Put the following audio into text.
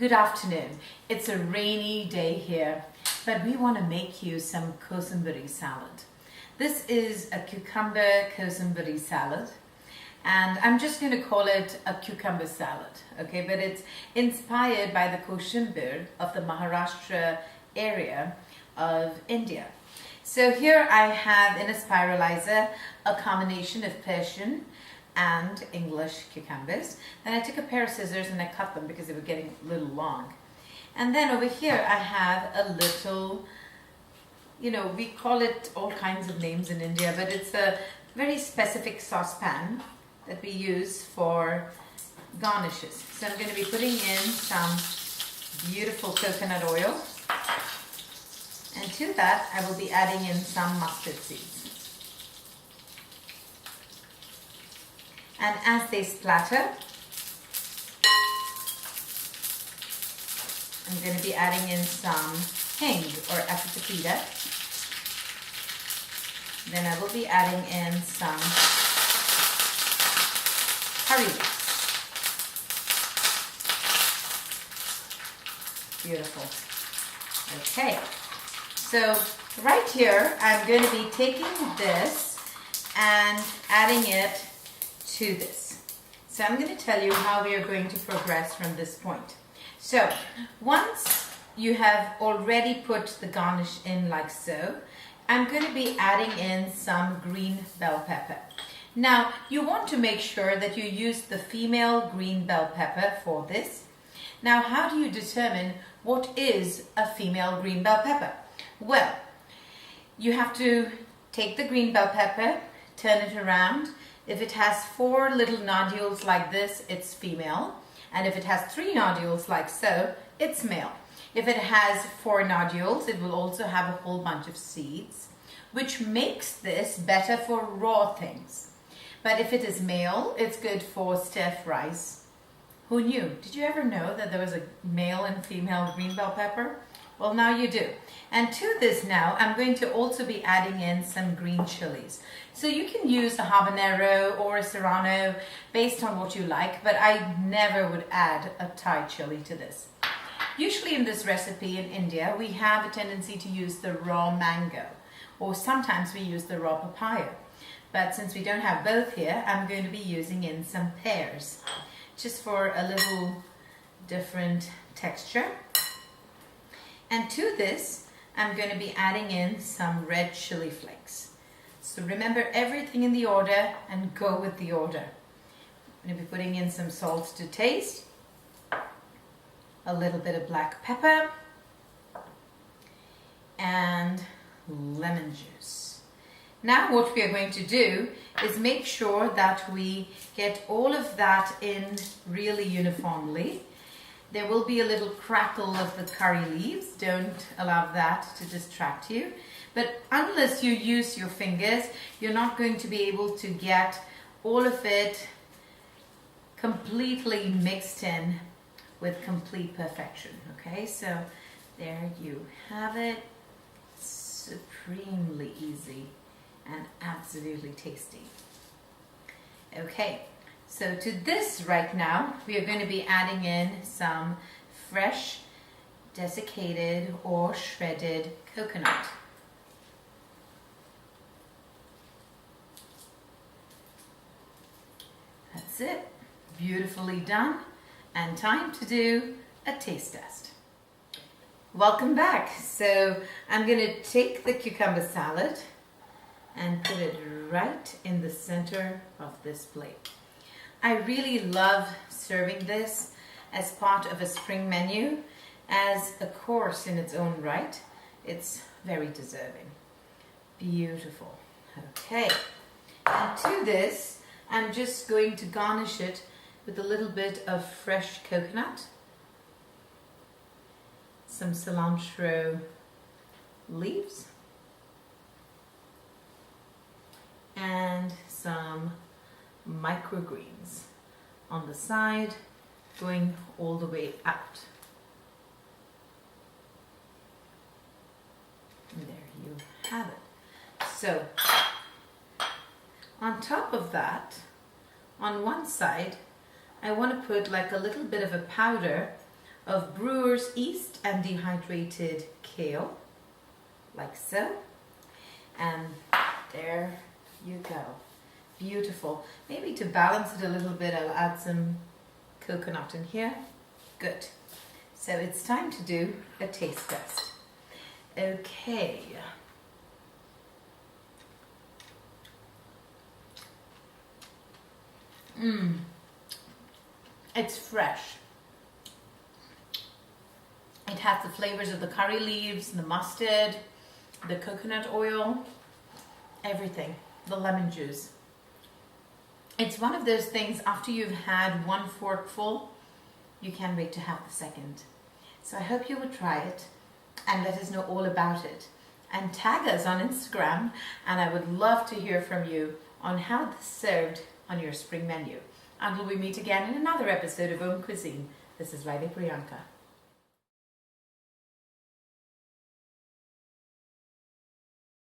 Good afternoon. It's a rainy day here, but we want to make you some kosambarī salad. This is a cucumber kosambarī salad, and I'm just going to call it a cucumber salad, okay? But it's inspired by the kosambar of the Maharashtra area of India. So here I have in a spiralizer a combination of Persian and English cucumbers. Then I took a pair of scissors and I cut them because they were getting a little long. And then over here I have a little, we call it all kinds of names in India, but it's a very specific saucepan that we use for garnishes. So I'm going to be putting in some beautiful coconut oil, and to that I will be adding in some mustard seeds. And as they splatter, I'm going to be adding in some hing or asafoetida. Then I will be adding in some curry leaves. Beautiful. Okay, so right here I'm going to be taking this and adding it to this. So I'm going to tell you how we are going to progress from this point. So once you have already put the garnish in like so, I'm going to be adding in some green bell pepper. Now you want to make sure that you use the female green bell pepper for this. Now how do you determine what is a female green bell pepper? Well, you have to take the green bell pepper, turn it around. If it has 4 little nodules like this, it's female. And if it has 3 nodules like so, it's male. If it has 4 nodules, it will also have a whole bunch of seeds, which makes this better for raw things. But if it is male, it's good for stir fries. Who knew? Did you ever know that there was a male and female green bell pepper? Well, now you do. And to this now, I'm going to also be adding in some green chilies. So you can use a habanero or a serrano based on what you like, but I never would add a Thai chili to this. Usually in this recipe in India, we have a tendency to use the raw mango, or sometimes we use the raw papaya. But since we don't have both here, I'm going to be using in some pears, just for a little different texture. And to this, I'm going to be adding in some red chili flakes. So remember everything in the order and go with the order. I'm going to be putting in some salt to taste, a little bit of black pepper, and lemon juice. Now what we are going to do is make sure that we get all of that in really uniformly. There will be a little crackle of the curry leaves. Don't allow that to distract you. But unless you use your fingers, you're not going to be able to get all of it completely mixed in with complete perfection. Okay, so there you have it. Supremely easy and absolutely tasty. Okay. So to this right now, we are going to be adding in some fresh, desiccated or shredded coconut. That's it. Beautifully done. And time to do a taste test. Welcome back. So I'm going to take the cucumber salad and put it right in the center of this plate. I really love serving this as part of a spring menu, as a course in its own right. It's very deserving. Beautiful. Okay. And to this, I'm just going to garnish it with a little bit of fresh coconut, some cilantro leaves, and some microgreens on the side, going all the way out. And there you have it. So on top of that, on one side, I want to put like a little bit of a powder of Brewer's yeast and dehydrated kale, like so. And there you go. Beautiful. Maybe to balance it a little bit, I'll add some coconut in here. Good. So it's time to do a taste test. Okay. It's fresh. It has the flavors of the curry leaves, the mustard, the coconut oil, everything, the lemon juice. It's one of those things, after you've had one forkful, you can't wait to have the second. So I hope you will try it and let us know all about it. And tag us on Instagram, and I would love to hear from you on how this served on your spring menu. Until we meet again in another episode of AUMcuisine, this is Vaidya Priyanka.